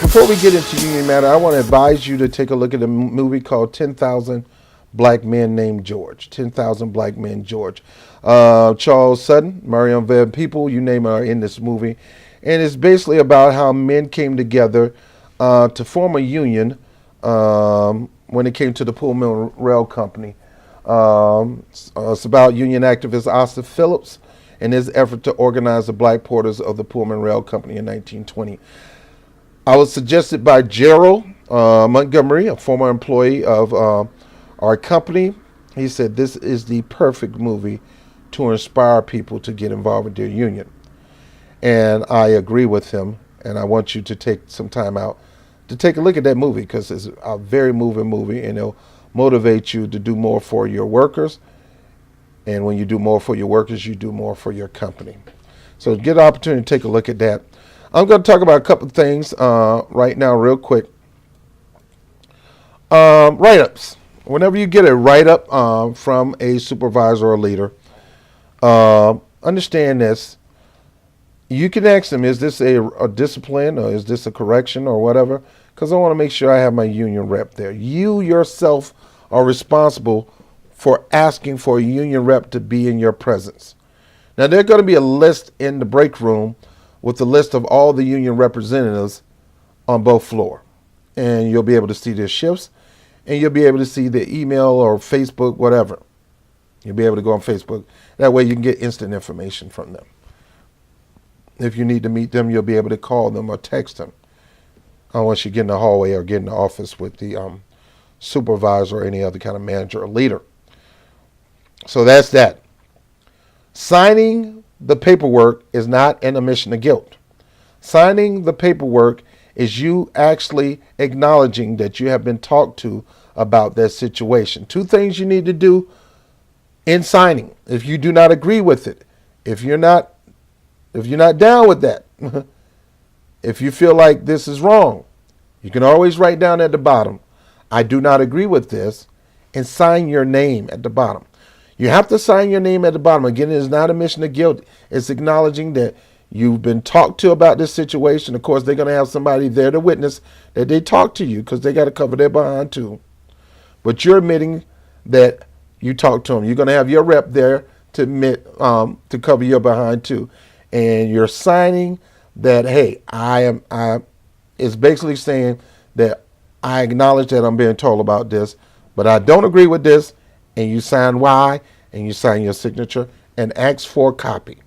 Before we get into Union Matter, I want to advise you to take a look at a movie called 10,000 Black Men Named George. 10,000 Black Men George. Charles Sutton, Marion Van People, you name it, are in this movie. And it's basically about how men came together to form a union when it came to the Pullman Rail Company. It's about union activist Oscar Phillips and his effort to organize the black porters of the Pullman Rail Company in 1920. I was suggested by Gerald Montgomery, a former employee of our company. He said this is the perfect movie to inspire people to get involved with their union. And I agree with him, and I want you to take some time out to take a look at that movie because it's a very moving movie, and it'll motivate you to do more for your workers. And when you do more for your workers, you do more for your company. So get an opportunity to take a look at that. I'm going to talk about a couple of things right now real quick. Write-ups. Whenever you get a write-up from a supervisor or leader, understand this. You can ask them, is this a discipline or is this a correction or whatever? Because I want to make sure I have my union rep there. You yourself are responsible for asking for a union rep to be in your presence. Now, there's going to be a list in the break room with the list of all the union representatives on both floors. And you'll be able to see their shifts, and you'll be able to see the email or Facebook, whatever. You'll be able to go on Facebook. That way you can get instant information from them. If you need to meet them, you'll be able to call them or text them once you get in the hallway or get in the office with the supervisor or any other kind of manager or leader. So that's that. Signing the paperwork is not an admission of guilt. Signing the paperwork is you actually acknowledging that you have been talked to about that situation. Two things you need to do in signing. If you do not agree with it, if you're not down with that, if you feel like this is wrong, you can always write down at the bottom, I do not agree with this, and sign your name at the bottom. You have to sign your name at the bottom. Again, it is not admission of guilt. It's acknowledging that you've been talked to about this situation. Of course, they're going to have somebody there to witness that they talked to you because they got to cover their behind too. But you're admitting that you talked to them. You're going to have your rep there to admit to cover your behind too. And you're signing that, hey, it's basically saying that I acknowledge that I'm being told about this, but I don't agree with this. And you sign why, and you sign your signature, and ask for a copy,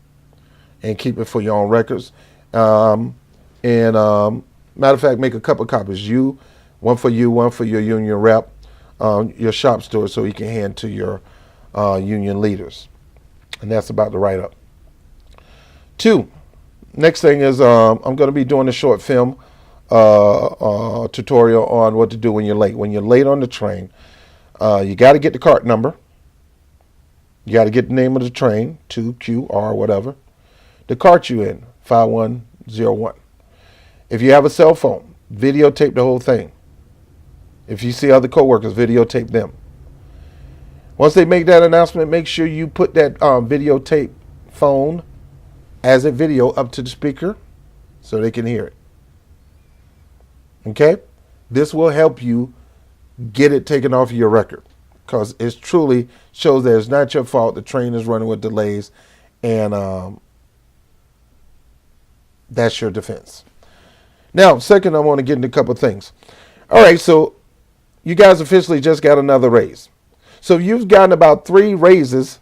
and keep it for your own records. Matter of fact, make a couple copies. One for your union rep, your shop steward, so you can hand to your union leaders. And that's about the write-up. 2, next thing is I'm going to be doing a short film tutorial on what to do when you're late. When you're late on the train, you got to get the cart number. You got to get the name of the train, 2QR, whatever. The cart you in, 5101. If you have a cell phone, videotape the whole thing. If you see other coworkers, videotape them. Once they make that announcement, make sure you put that videotape phone as a video up to the speaker so they can hear it. Okay? This will help you get it taken off of your record because it truly shows that it's not your fault. The train is running with delays, and that's your defense. Now, second, I want to get into a couple of things. All right, so you guys officially just got another raise. So you've gotten about 3 raises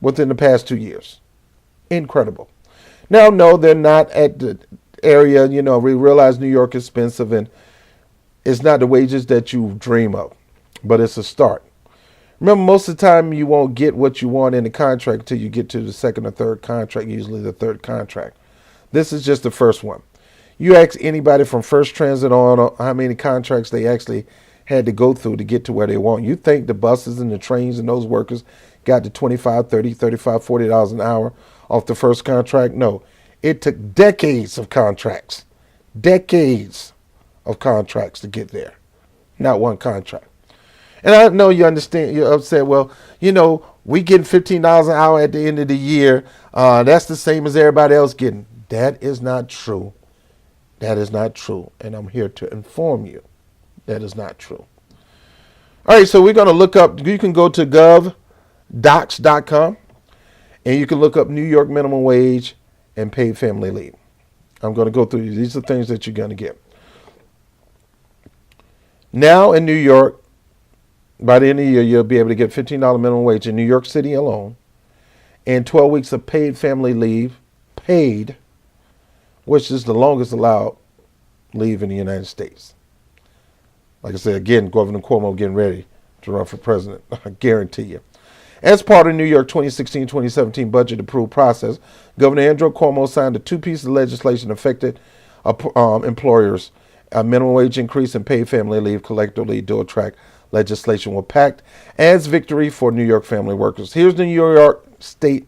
within the past 2 years. Incredible. Now, no, they're not at the area. We realize New York is expensive, and it's not the wages that you dream of, but it's a start. Remember, most of the time you won't get what you want in the contract until you get to the second or third contract, usually the third contract. This is just the first one. You ask anybody from First Transit on how many contracts they actually had to go through to get to where they want. You think the buses and the trains and those workers got to $25, $30, $35, $40 an hour off the first contract? No. It took decades of contracts. Decades of contracts to get there. Not one contract. And I know you understand, you're upset. Well, we getting $15 an hour at the end of the year. That's the same as everybody else getting. That is not true. That is not true, and I'm here to inform you that is not true. All right, so we're going to look up, you can go to govdocs.com, and you can look up New York minimum wage and paid family leave. I'm going to go through these. These are things that you're going to get. Now in New York, by the end of the year, you'll be able to get $15 minimum wage in New York City alone, and 12 weeks of paid family leave, paid, which is the longest allowed leave in the United States. Like I said, again, Governor Cuomo getting ready to run for president. I guarantee you. As part of New York 2016-2017 budget approval process, Governor Andrew Cuomo signed a 2 pieces of legislation affected employers. A minimum wage increase and paid family leave collectively dual track legislation were packed as victory for New York family workers. Here's the New York state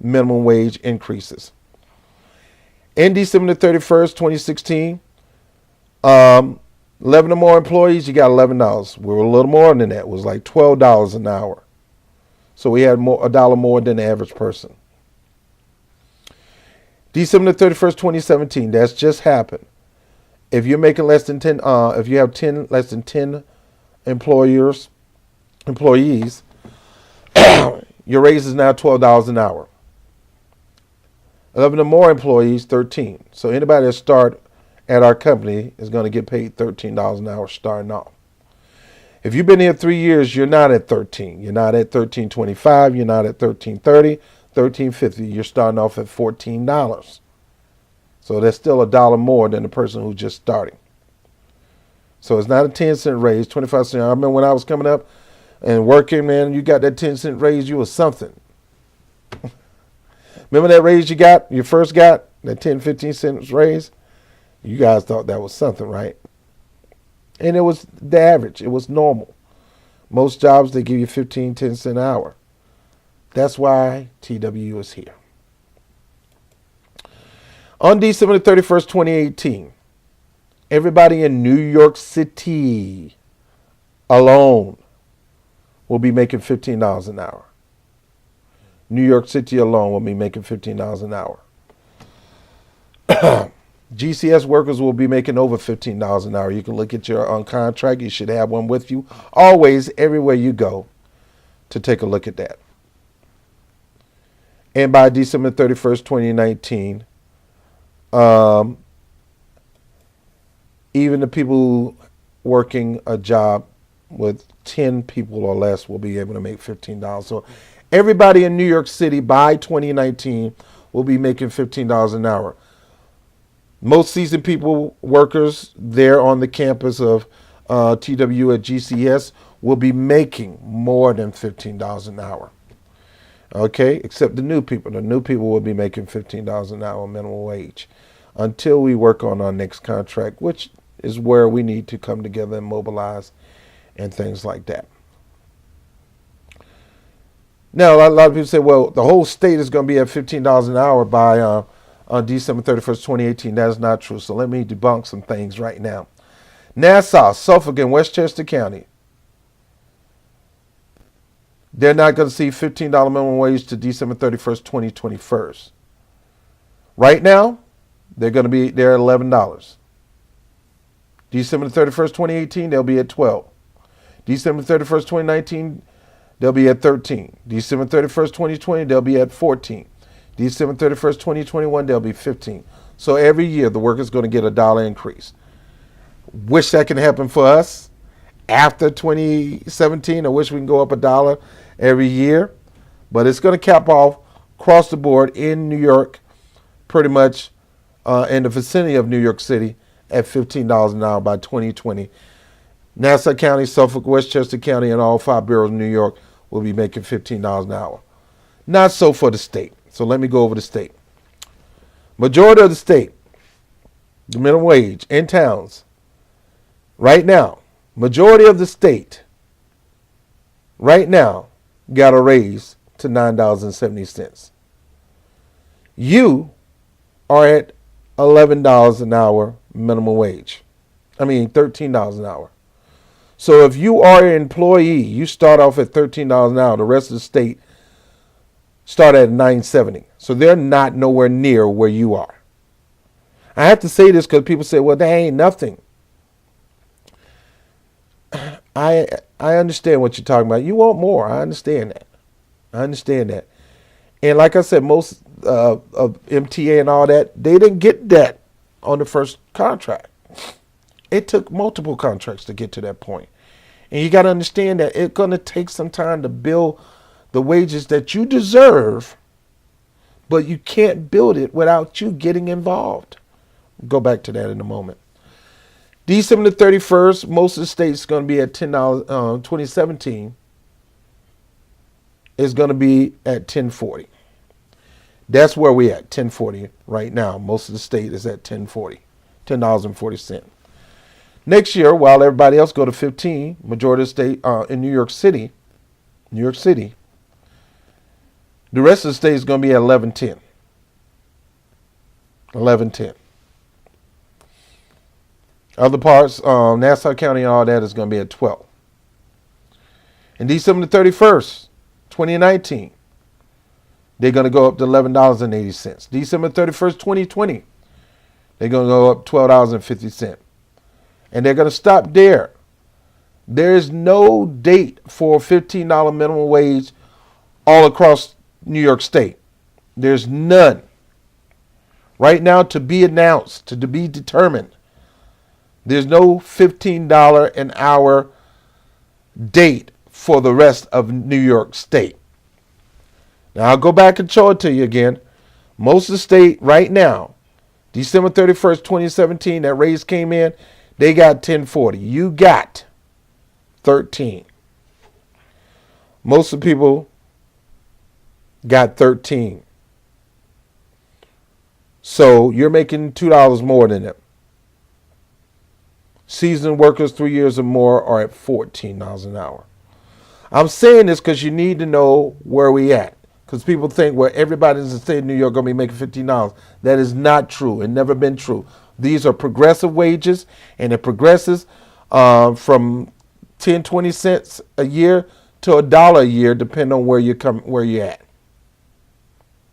minimum wage increases. In December 31st, 2016, 11 or more employees, you got $11. We were a little more than that. It was like $12 an hour. So we had a dollar more than the average person. December 31st, 2017, that's just happened. If you're making less than 10, if you have less than 10 employees, your raise is now $12 an hour. 11 or more employees, 13. So anybody that start at our company is going to get paid $13 an hour starting off. If you've been here 3 years, you're not at 13. You're not at $13.25. You're not at $13.30, $13.50. You're starting off at $14. So that's still a dollar more than the person who's just starting. So it's not a 10-cent raise, 25 cents. I remember when I was coming up and working, man, you got that 10-cent raise, you was something. Remember that raise you first got, that 10, 15 cents raise? You guys thought that was something, right? And it was the average. It was normal. Most jobs, they give you 15, 10 cents an hour. That's why TWU is here. On December 31st, 2018, everybody in New York City alone will be making $15 an hour. New York City alone will be making $15 an hour. GCS workers will be making over $15 an hour. You can look at your contract. You should have one with you always, everywhere you go, to take a look at that. And by December 31st, 2019, even the people working a job with 10 people or less will be able to make $15. So everybody in New York City by 2019 will be making $15 an hour. Most seasoned people, workers there on the campus of TW at GCS will be making more than $15 an hour. Okay, except the new people. The new people will be making $15 an hour minimum wage until we work on our next contract, which is where we need to come together and mobilize and things like that. Now, a lot of people say, well, the whole state is going to be at $15 an hour by on December 31st, 2018. That is not true. So let me debunk some things right now. Nassau, Suffolk, and Westchester County, they're not going to see $15 minimum wage to December 31st, 2021. Right now, they're at $11. December 31st, 2018, they'll be at $12. December 31st, 2019, they'll be at $13. December 31st, 2020, they'll be at $14. December 31st, 2021, they'll be $15. So every year, the worker's going to get a dollar increase. Wish that can happen for us after 2017. I wish we can go up a dollar every year. But it's going to cap off across the board in New York, pretty much in the vicinity of New York City at $15 an hour by 2020. Nassau County, Suffolk, Westchester County, and all 5 boroughs of New York will be making $15 an hour. Not so for the state. So let me go over the state. Majority of the state, the minimum wage in towns, right now, majority of the state, right now, got a raise to $9.70. You are at $11 an hour minimum wage. $13 an hour. So if you are an employee, you start off at $13 an hour. The rest of the state start at $9.70. So they're not nowhere near where you are. I have to say this because people say, well, that ain't nothing. I I understand what you're talking about. You want more. I understand that. I understand that. And like I said, most of MTA and all that, they didn't get that on the first contract. It took multiple contracts to get to that point. And you got to understand that it's going to take some time to build the wages that you deserve, but you can't build it without you getting involved. Go back to that in a moment. December the 31st, most of the states going to be at $10. 2017 is going to be at $10.40. That's where we at, $10.40 right now. Most of the state is at $10.40, $10.40. Next year, while everybody else go to 15, majority of the state in New York City, the rest of the state is going to be at 11.10. 11.10. Other parts, Nassau County and all that is going to be at 12. And December the 31st, 2019, they're going to go up to $11.80. December 31st, 2020, they're going to go up $12.50. And they're going to stop there. There is no date for $15 minimum wage all across New York State. There's none. Right now, to be announced, to be determined. There's no $15 an hour date for the rest of New York State. Now, I'll go back and show it to you again. Most of the state right now, December 31st, 2017, that raise came in, they got $10.40. You got $13. Most of the people got $13. So you're making $2 more than them. Seasoned workers 3 years or more are at $14 an hour. I'm saying this because you need to know where we at. Because people think, well, everybody in the state of New York going to be making $15. That is not true. It never been true. These are progressive wages, and it progresses from 10, 20 cents a year to $1 a year, depending on where you're at.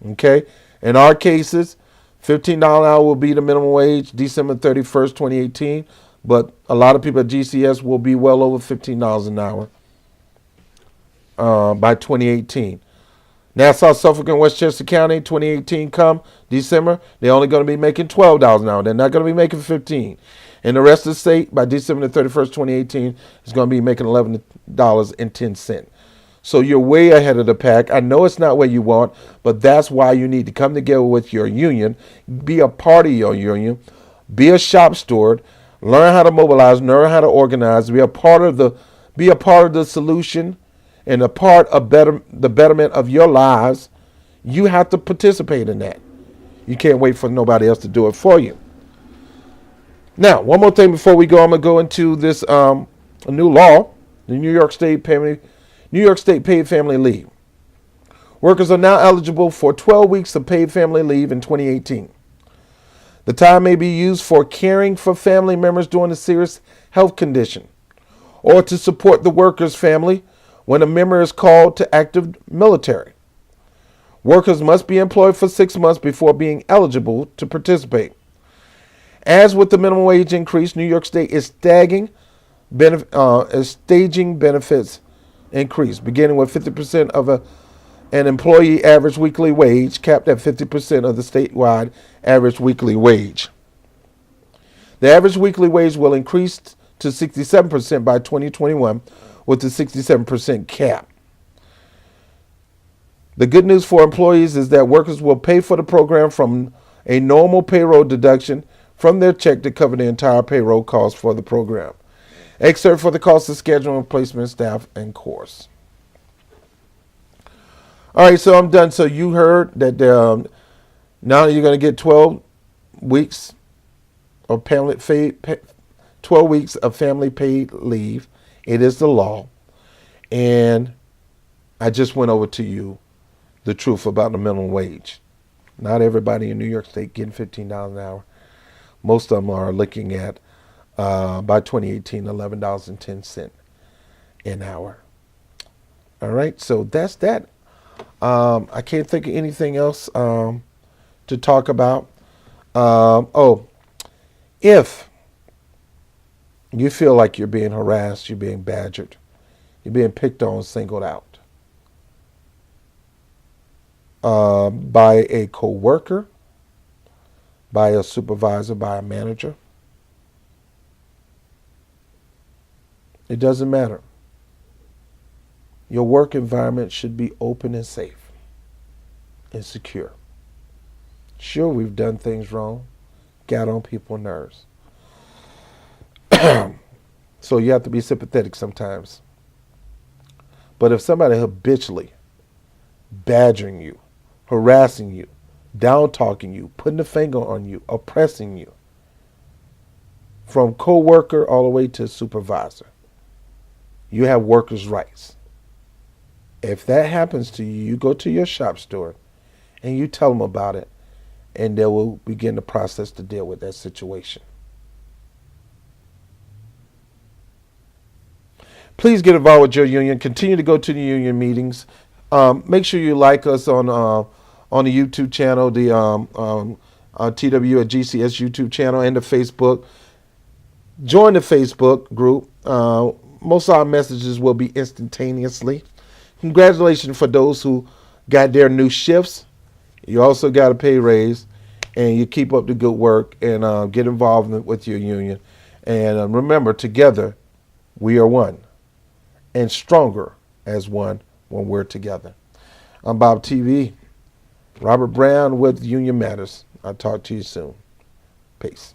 Okay? In our cases, $15 an hour will be the minimum wage December 31st, 2018. But a lot of people at GCS will be well over $15 an hour by 2018. Nassau, Suffolk, and Westchester County, 2018 come December, they're only going to be making $12 an hour. They're not going to be making $15. And the rest of the state, by December the 31st, 2018, is going to be making $11.10. So you're way ahead of the pack. I know it's not what you want, but that's why you need to come together with your union, be a part of your union, be a shop steward, learn how to mobilize, learn how to organize, be a part of the solution and a part of the betterment of your lives. You have to participate in that. You can't wait for nobody else to do it for you. Now, one more thing before we go, I'm going to go into this a new law, the New York State Paid Family Leave. Workers are now eligible for 12 weeks of paid family leave in 2018. The time may be used for caring for family members during a serious health condition or to support the worker's family when a member is called to active military. Workers must be employed for 6 months before being eligible to participate. As with the minimum wage increase, New York State is staging benefits increase, beginning with 50% of an employee average weekly wage, capped at 50% of the statewide average weekly wage. The average weekly wage will increase to 67% by 2021 with the 67% cap. The good news for employees is that workers will pay for the program from a normal payroll deduction from their check to cover the entire payroll cost for the program, except for the cost of scheduling, placement, staff, and course. All right, so I'm done. So you heard that now you're going to get 12 weeks of family paid leave. It is the law. And I just went over to you the truth about the minimum wage. Not everybody in New York State getting $15 an hour. Most of them are looking at, by 2018, $11.10 an hour. All right, so that's that. I can't think of anything else to talk about. If you feel like you're being harassed, you're being badgered, you're being picked on, singled out by a coworker, by a supervisor, by a manager, it doesn't matter. Your work environment should be open and safe and secure. Sure, we've done things wrong, got on people's nerves. So you have to be sympathetic sometimes. But if somebody habitually badgering you, harassing you, down talking you, putting a finger on you, oppressing you, from coworker all the way to supervisor, you have workers' rights. If that happens to you, you go to your shop steward and you tell them about it, and they will begin the process to deal with that situation. Please get involved with your union. Continue to go to the union meetings. Make sure you like us on the YouTube channel, the TW at GCS YouTube channel, and the Facebook. Join the Facebook group. Most of our messages will be instantaneously. Congratulations for those who got their new shifts. You also got a pay raise, and you keep up the good work and get involved with your union. And remember, together we are one, and stronger as one when we're together. I'm Bob TV, Robert Brown with Union Matters. I'll talk to you soon. Peace.